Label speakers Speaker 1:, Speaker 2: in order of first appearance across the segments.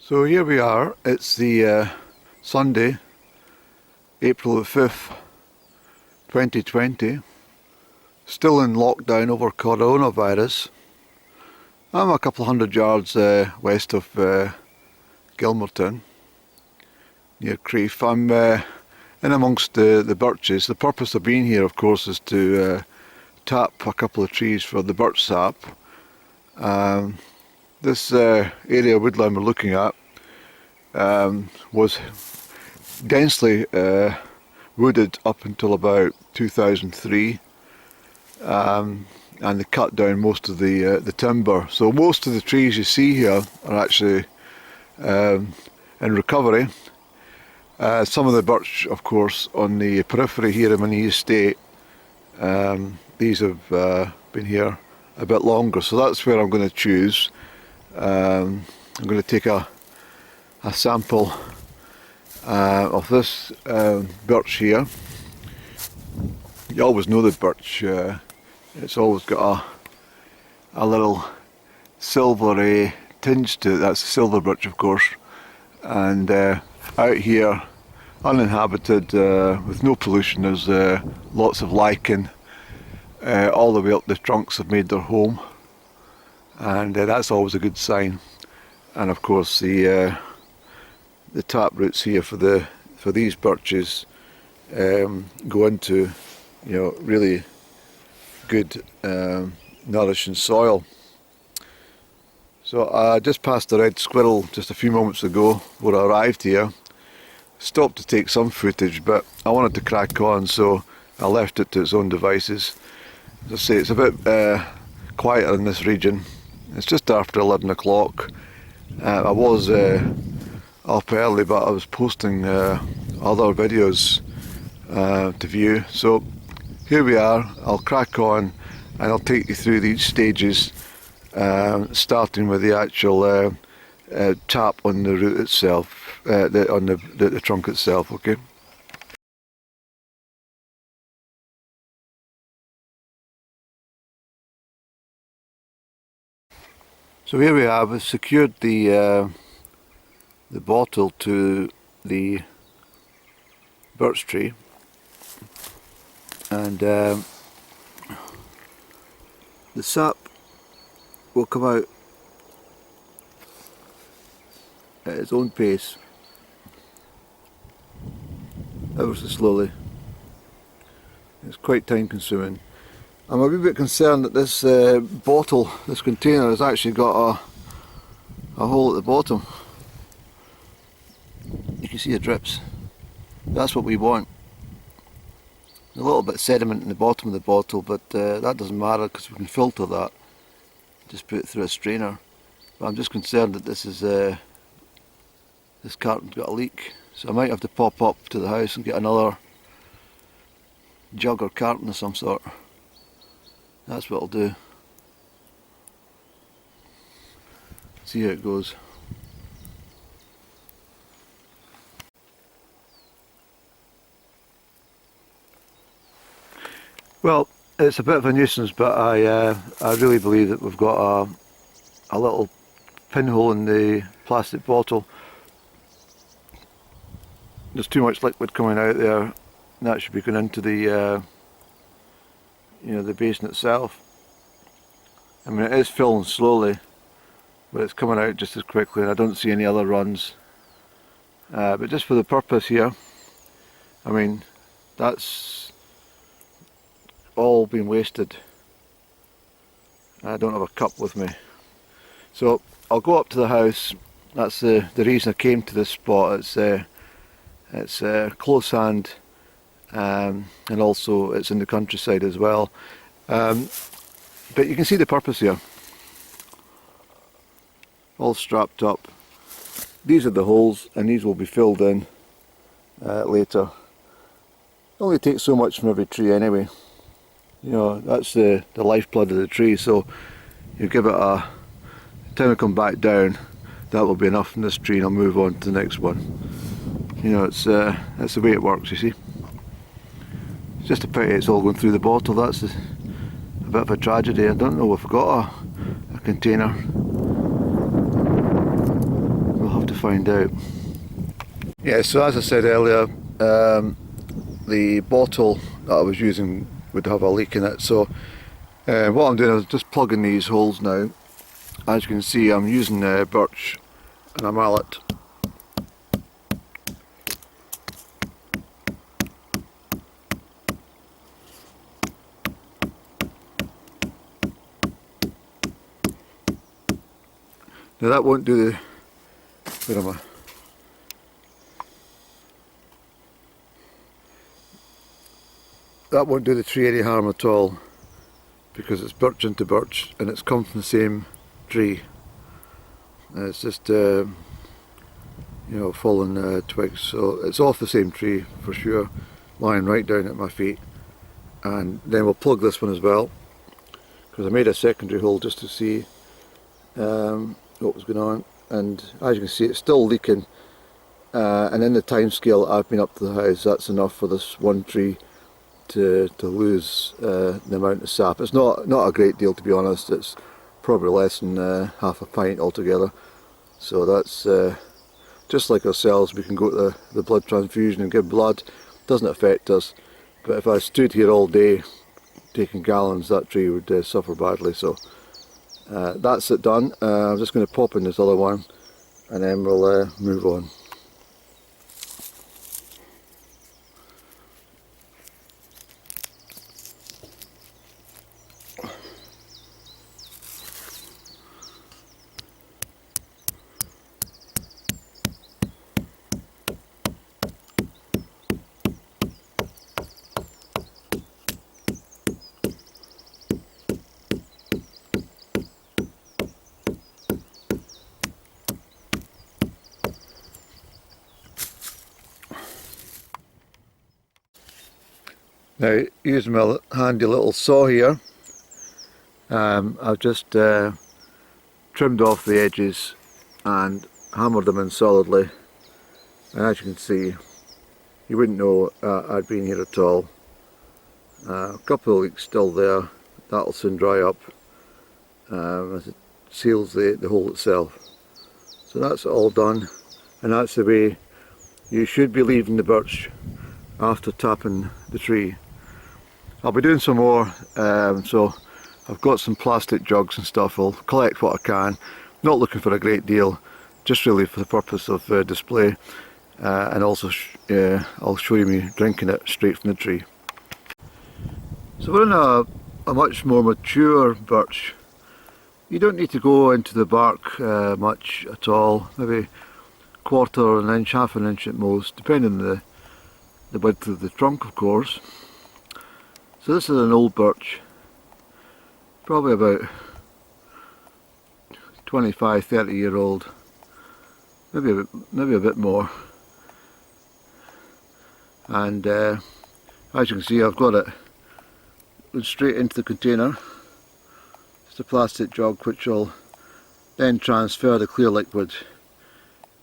Speaker 1: So here we are, it's the Sunday, April the 5th, 2020, still in lockdown over coronavirus. I'm a couple of hundred yards west of Gilmerton, near Crieff. I'm in amongst the birches. The purpose of being here, of course, is to tap a couple of trees for the birch sap. This area of woodland we're looking at was densely wooded up until about 2003, and they cut down most of the timber. So most of the trees you see here are actually in recovery. Some of the birch, of course, on the periphery here in my estate, these have been here a bit longer, so that's where I'm going to choose. I'm going to take a sample of this birch here. You always know the birch, it's always got a little silvery tinge to it. That's the silver birch, of course. And out here, uninhabited, with no pollution, there's lots of lichen. All the way up the trunks have made their home, and that's always a good sign. And of course the tap roots here for these birches go into, really good nourishing soil. So I just passed the red squirrel just a few moments ago where I arrived here. Stopped to take some footage, but I wanted to crack on, so I left it to its own devices. As I say, it's a bit quieter in this region. It's just after 11 o'clock. I was up early, but I was posting other videos to view. So here we are. I'll crack on and I'll take you through these stages, starting with the actual tap on the root itself, on the trunk itself, okay? So here we have, we've secured the bottle to the birch tree, and the sap will come out at its own pace, ever so slowly. It's quite time consuming. I'm a wee bit concerned that this bottle, this container, has actually got a hole at the bottom. You can see it drips. That's what we want. There's a little bit of sediment in the bottom of the bottle, but that doesn't matter because we can filter that. Just put it through a strainer. But I'm just concerned that this carton's got a leak, so I might have to pop up to the house and get another jug or carton of some sort. That's what I'll do. See how it goes. Well, it's a bit of a nuisance, but I really believe that we've got a little pinhole in the plastic bottle. There's too much liquid coming out there, and that should be going into the the basin itself. I mean, it is filling slowly, but it's coming out just as quickly, and I don't see any other runs. But just for the purpose here, I mean, that's all been wasted. I don't have a cup with me, so I'll go up to the house. That's the reason I came to this spot. It's close hand. And also it's in the countryside as well, but you can see the purpose here, all strapped up. These are the holes, and these will be filled in later. It only takes so much from every tree anyway. That's the lifeblood of the tree, so you give it a time to come back down. That will be enough from this tree, and I'll move on to the next one. It's that's the way it works, you see. It's just a pity it's all going through the bottle. That's a bit of a tragedy. I don't know if I've got a container. We'll have to find out. Yeah, so as I said earlier, the bottle that I was using would have a leak in it, so what I'm doing is just plugging these holes now. As you can see, I'm using birch and a mallet. Now that won't do the, where am I? That won't do the tree any harm at all, because it's birch into birch and it's come from the same tree. It's just you know, fallen twigs, so it's off the same tree for sure, lying right down at my feet. And then we'll plug this one as well, because I made a secondary hole just to see what was going on, and as you can see it's still leaking, and in the time scale I've been up to the house, that's enough for this one tree to lose the amount of sap. It's not a great deal, to be honest. It's probably less than half a pint altogether, so that's just like ourselves, we can go to the blood transfusion and give blood, doesn't affect us, but if I stood here all day taking gallons, that tree would suffer badly. So that's it done. I'm just going to pop in this other one and then we'll move on. Now, using my handy little saw here, I've just trimmed off the edges and hammered them in solidly, and as you can see, you wouldn't know I'd been here at all. A couple of leaks still there, that'll soon dry up as it seals the hole itself. So that's all done, and that's the way you should be leaving the birch after tapping the tree. I'll be doing some more, so I've got some plastic jugs and stuff. I'll collect what I can, not looking for a great deal, just really for the purpose of display, and also I'll show you me drinking it straight from the tree. So we're in a much more mature birch. You don't need to go into the bark much at all, maybe quarter of an inch, half an inch at most, depending on the width of the trunk, of course. So this is an old birch, probably about 25-30 year old, maybe a bit more. And as you can see, I've got it straight into the container. It's a plastic jug which will then transfer the clear liquid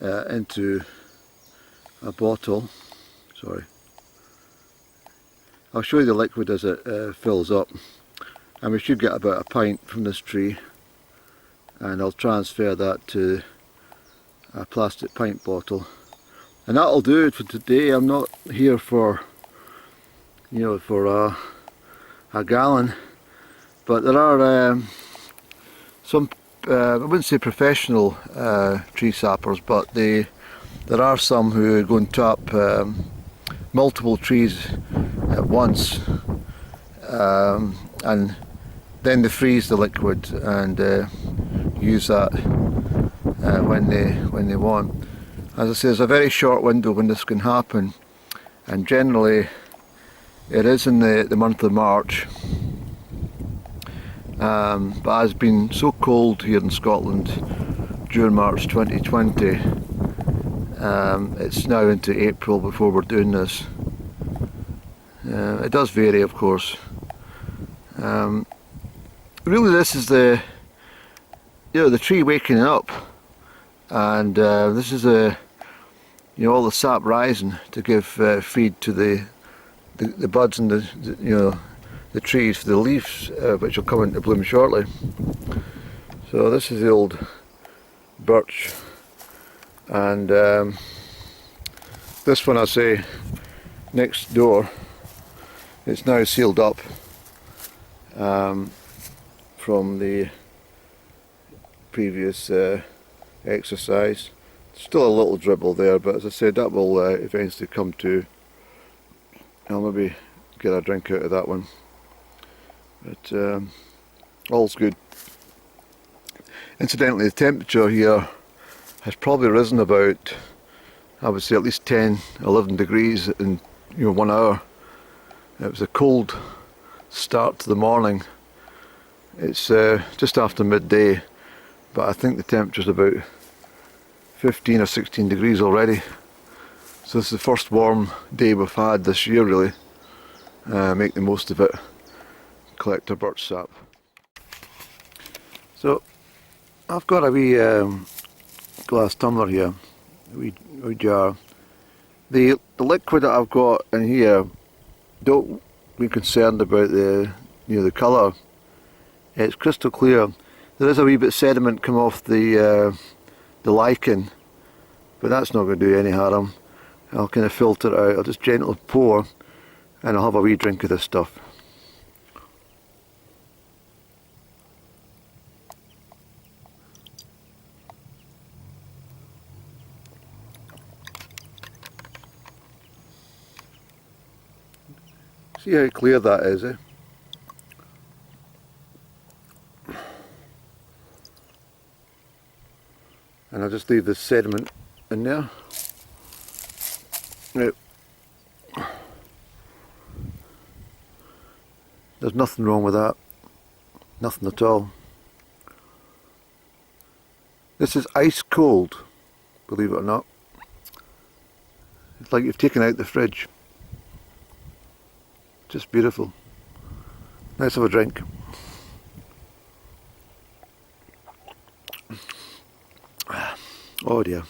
Speaker 1: into a bottle. Sorry. I'll show you the liquid as it fills up, and we should get about a pint from this tree, and I'll transfer that to a plastic pint bottle, and that'll do it for today. I'm not here for, you know, for a gallon, but there are some I wouldn't say professional tree sappers, but there are some who go and tap multiple trees at once, and then they freeze the liquid and use that when they want. As I say, there's a very short window when this can happen, and generally it is in the month of March, but it's been so cold here in Scotland during March 2020. It's now into April before we're doing this. It does vary, of course. Really, this is the tree waking up, and this is all the sap rising to give feed to the buds and the trees for the leaves, which will come into bloom shortly. So this is the old birch And this one, I say, next door, it's now sealed up from the previous exercise. Still a little dribble there, but as I said, that will eventually come to. I'll maybe get a drink out of that one. But all's good. Incidentally, the temperature here has probably risen about, I would say, at least 10, 11 degrees in 1 hour. It was a cold start to the morning. It's just after midday, but I think the temperature's about 15 or 16 degrees already. So this is the first warm day we've had this year, really. Make the most of it. Collect our birch sap. So I've got a wee glass tumbler here, a wee jar. The liquid that I've got in here, don't be concerned about the the colour. It's crystal clear. There is a wee bit of sediment come off the lichen, but that's not going to do any harm. I'll kind of filter it out. I'll just gently pour, and I'll have a wee drink of this stuff. See how clear that is, eh? And I'll just leave the sediment in there. Now, there's nothing wrong with that. Nothing at all. This is ice cold, believe it or not. It's like you've taken out the fridge. Just beautiful. Let's have a drink. Oh dear.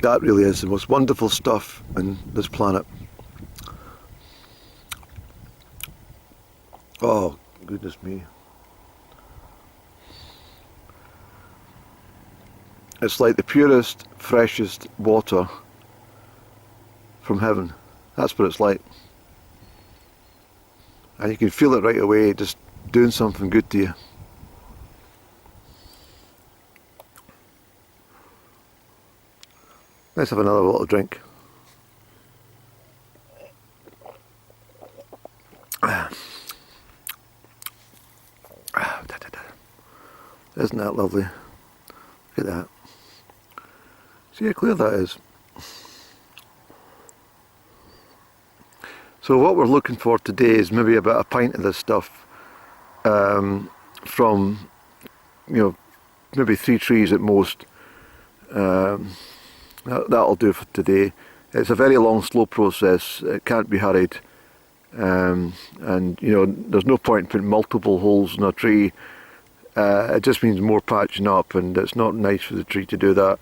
Speaker 1: That really is the most wonderful stuff on this planet. Oh, goodness me. It's like the purest, freshest water from heaven. That's what it's like. And you can feel it right away, just doing something good to you. Let's have another little drink. Isn't that lovely? Look at that. See how clear that is. So what we're looking for today is maybe about a pint of this stuff from, maybe 3 trees at most. That'll do for today. It's a very long, slow process. It can't be hurried. And there's no point in putting multiple holes in a tree. It just means more patching up, and it's not nice for the tree to do that.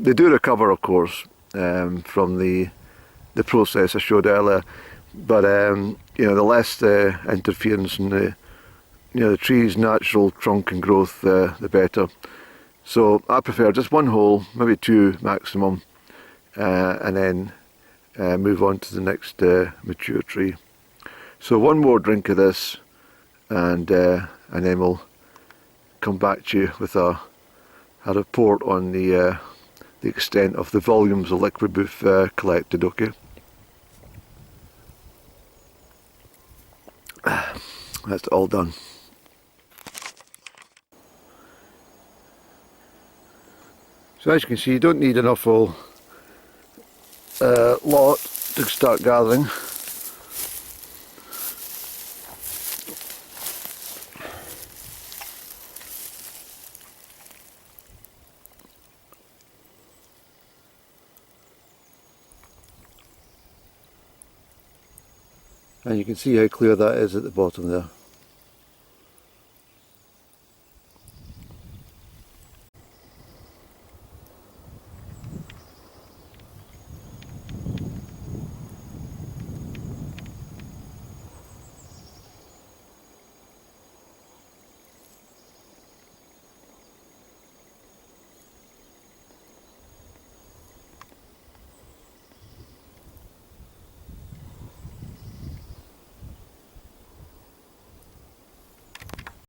Speaker 1: They do recover, of course, from the process I showed earlier, but the less interference in the tree's natural trunk and growth, the better. So I prefer just 1 hole, maybe 2 maximum, and then move on to the next mature tree. So 1 more drink of this, and then we'll come back to you with a report on the extent of the volumes of liquid we've collected. Okay. That's all done. So as you can see, you don't need an awful lot to start gathering. And you can see how clear that is at the bottom there.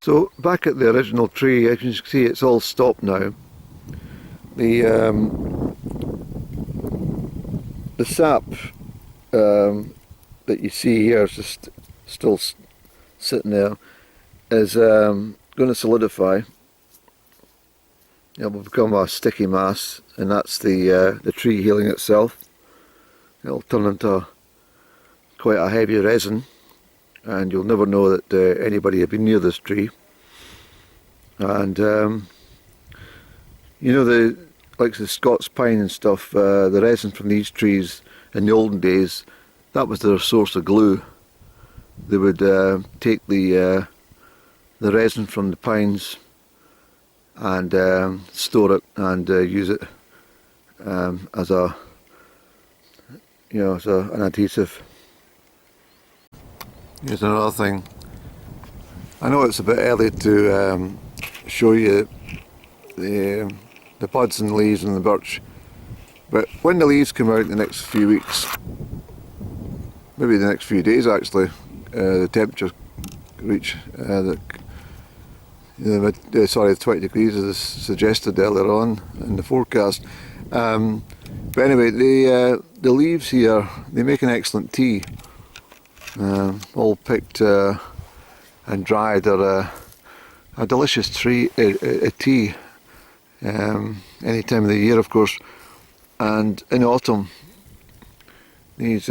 Speaker 1: So back at the original tree, as you can see, it's all stopped now. The sap that you see here is just still sitting there, is going to solidify. It will become a sticky mass, and that's the tree healing itself. It'll turn into quite a heavy resin, and you'll never know that anybody had been near this tree. And you know, like the Scots pine and stuff, the resin from these trees in the olden days, that was their source of glue. They would take the resin from the pines and store it and use it as a, you know, as an adhesive. Here's another thing. I know it's a bit early to show you the buds and leaves and the birch, but when the leaves come out in the next few weeks, maybe the next few days actually, the temperature reach the 20 degrees as suggested earlier on in the forecast. But anyway, the leaves here, they make an excellent tea. All picked and dried. They're a delicious tea any time of the year, of course. And in autumn, these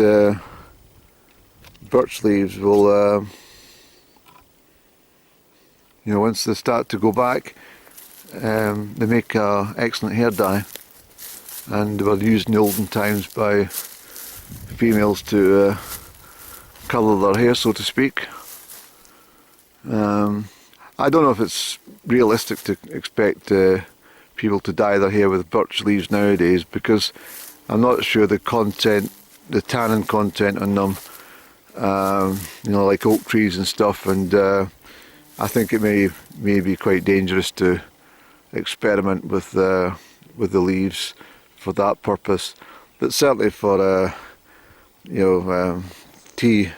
Speaker 1: birch leaves will, you know, once they start to go back, they make an excellent hair dye, and they were used in the olden times by females to colour their hair, so to speak. I don't know if it's realistic to expect people to dye their hair with birch leaves nowadays, because I'm not sure the tannin content on them, you know, like oak trees and stuff, and I think it may be quite dangerous to experiment with the leaves for that purpose. But certainly for you know, tea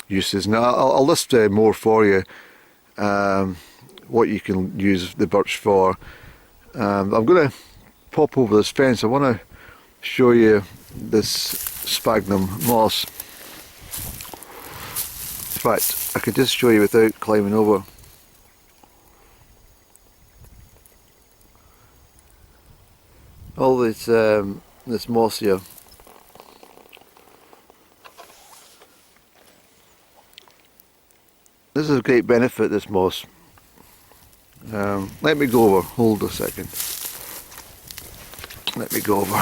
Speaker 1: uses. Now I'll list more for you, what you can use the birch for. I'm going to pop over this fence. I want to show you this sphagnum moss. In fact, I could just show you without climbing over. All this moss here. This is a great benefit, this moss. Let me go over, hold a second. Let me go over.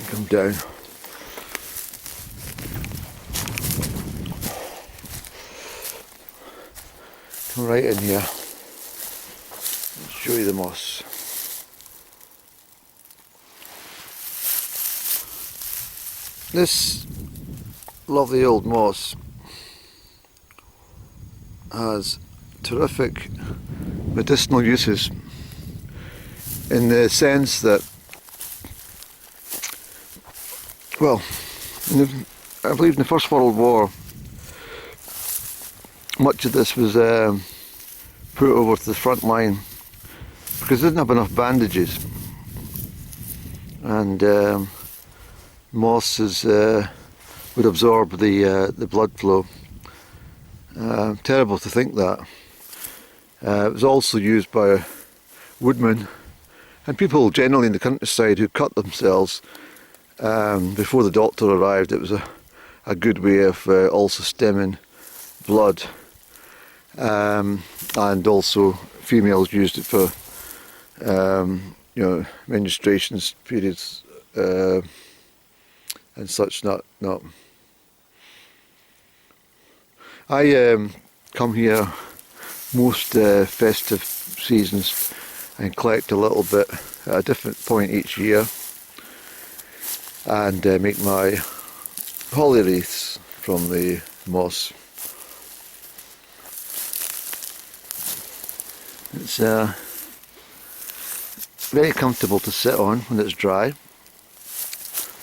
Speaker 1: Come down. Come right in here. I'll show you the moss. This lovely old moss has terrific medicinal uses, in the sense that, well, I believe in the First World War, much of this was put over to the front line because they didn't have enough bandages, and mosses would absorb the blood flow. Terrible to think that. It was also used by woodmen and people generally in the countryside who cut themselves before the doctor arrived. It was a good way of also stemming blood, and also females used it for you know, menstruations periods and such. Not. I come here most festive seasons and collect a little bit at a different point each year, and make my holly wreaths from the moss. It's very comfortable to sit on when it's dry.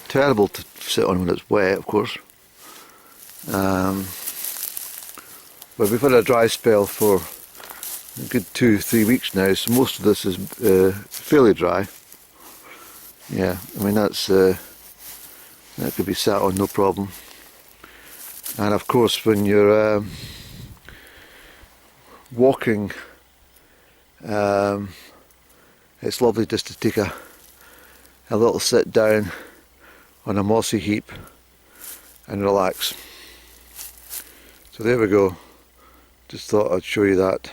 Speaker 1: Terrible to sit on when it's wet, of course. But we've had a dry spell for a good 2-3 weeks now, so most of this is fairly dry. Yeah, I mean that could be sat on no problem. And of course when you're walking, it's lovely just to take a little sit down on a mossy heap and relax. So there we go, just thought I'd show you that.